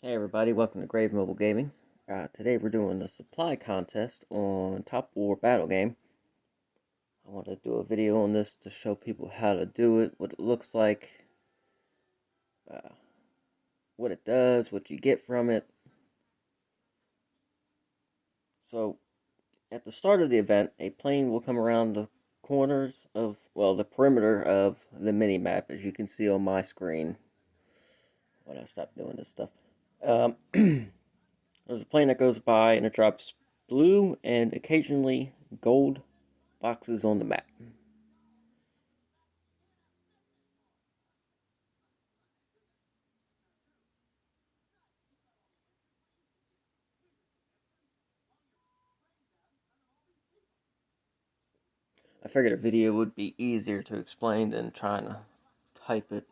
Hey everybody, welcome to Grave Mobile Gaming. Today we're doing a supply contest on Top War Battle Game. I want to do a video on this to show people how to do it, what it looks like, uh, what it does, what you get from it. So, at the start of the event, a plane will come around the corners of, the perimeter of the mini-map, as you can see on my screen when I stop doing this stuff. There's a plane that goes by and it drops blue and occasionally gold boxes on the map. I figured a video would be easier to explain than trying to type it.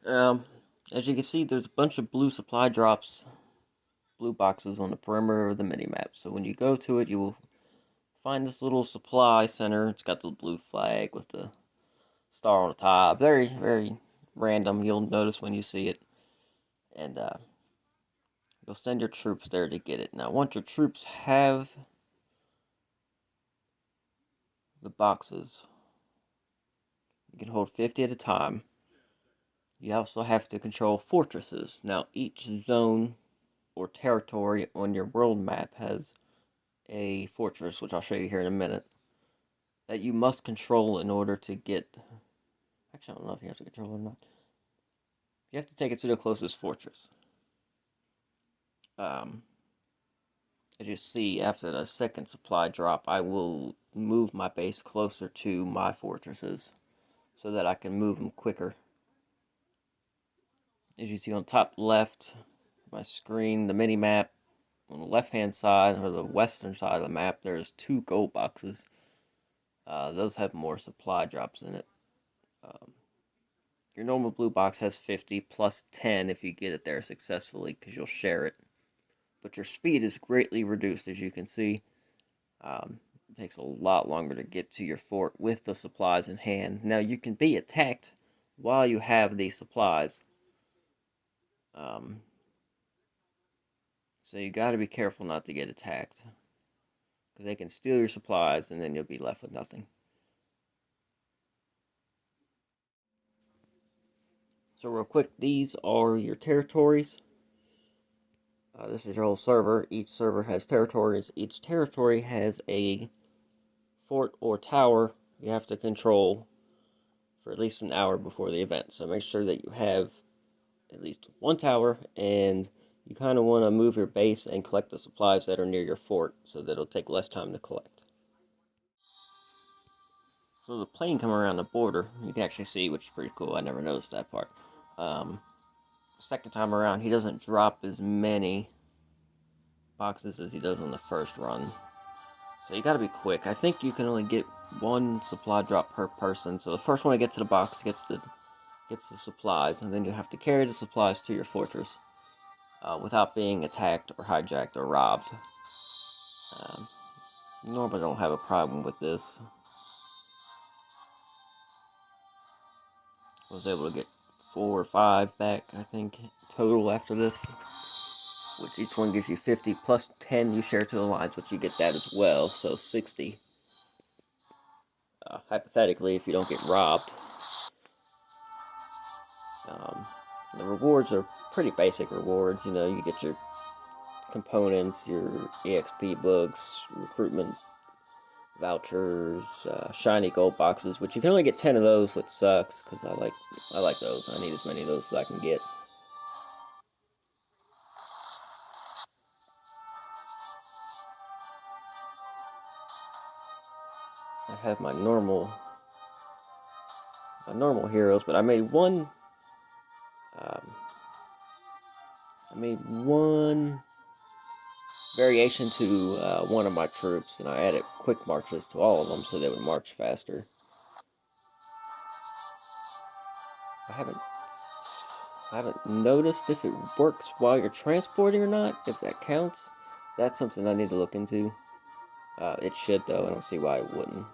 um, as you can see, there's a bunch of blue supply drops, blue boxes on the perimeter of the mini-map. So when you go to it, you will find this little supply center. It's got the blue flag with the star on the top. Very, very random. You'll notice when you see it. And you'll send your troops there to get it. Now, once your troops have the boxes, you can hold 50 at a time. You also have to control fortresses. Now, each zone or territory on your world map has a fortress, which I'll show you here in a minute, that you must control in order to get. Actually, I don't know if you have to control it or not. You have to take it to the closest fortress. Um, as you see, after the second supply drop, I will move my base closer to my fortresses so that I can move them quicker. As you see on top left, my screen, the mini map, on the left hand side, or the western side of the map, there's 2 gold boxes. Those have more supply drops in it. Um, your normal blue box has 50 plus 10 if you get it there successfully, because you'll share it. But your speed is greatly reduced, as you can see. It takes a lot longer to get to your fort with the supplies in hand. Now, you can be attacked while you have these supplies. So you got to be careful not to get attacked, because they can steal your supplies and then you'll be left with nothing. So real quick, these are your territories. This is your whole server. Each server has territories. Each territory has a fort or tower you have to control for at least an hour before the event. So make sure that you have at least one tower, and you kind of want to move your base and collect the supplies that are near your fort so that it'll take less time to collect. So the plane coming around the border, you can actually see, which is pretty cool. I never noticed that part. Second time around, he doesn't drop as many boxes as he does on the first run. So you gotta be quick. I think you can only get 1 supply drop per person. So the first one to get to the box gets the supplies, and then you have to carry the supplies to your fortress without being attacked or hijacked or robbed. Normally don't have a problem with this. I was able to get 4 or 5 back, I think, total after this, which each one gives you 50 plus 10 you share to the lines, which you get that as well, so 60. Hypothetically, if you don't get robbed. The rewards are pretty basic rewards. You know, you get your components, your EXP books, recruitment vouchers, shiny gold boxes, which you can only get 10 of those, which sucks, because I like those. I need as many of those as I can get. I have my normal heroes, but I made one variation to one of my troops, and I added quick marches to all of them so they would march faster. I haven't noticed if it works while you're transporting or not, if that counts. That's something I need to look into. It should, though. I don't see why it wouldn't.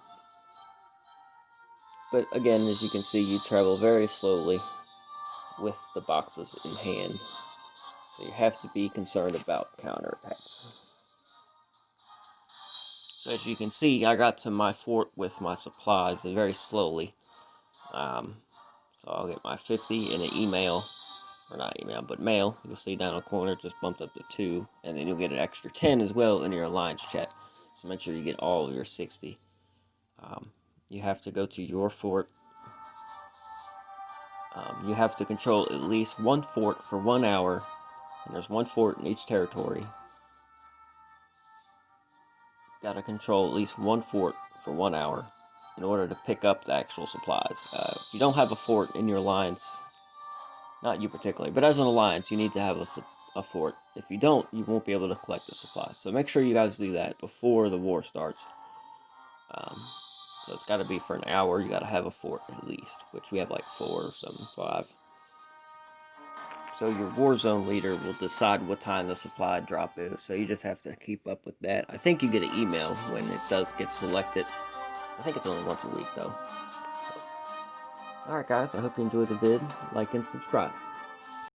But again, as you can see, you travel very slowly with the boxes in hand. So you have to be concerned about counterattacks. So as you can see, I got to my fort with my supplies very slowly. So I'll get my 50 in an email, or not email, but mail. You'll see down the corner, just bumped up to 2, and then you'll get an extra 10 as well in your alliance chat. So make sure you get all of your 60. You have to go to your fort. You have to control at least one fort for 1 hour, and there's one fort in each territory. Got to control at least one fort for 1 hour in order to pick up the actual supplies. If you don't have a fort in your alliance, not you particularly, but as an alliance, you need to have a fort. If you don't, you won't be able to collect the supplies. So make sure you guys do that before the war starts. So it's got to be for an hour. You got to have a fort at least, which we have like 4 or 5. So your war zone leader will decide what time the supply drop is. So you just have to keep up with that. I think you get an email when it does get selected. I think it's only once a week though. So. Alright guys, I hope you enjoyed the vid. Like and subscribe.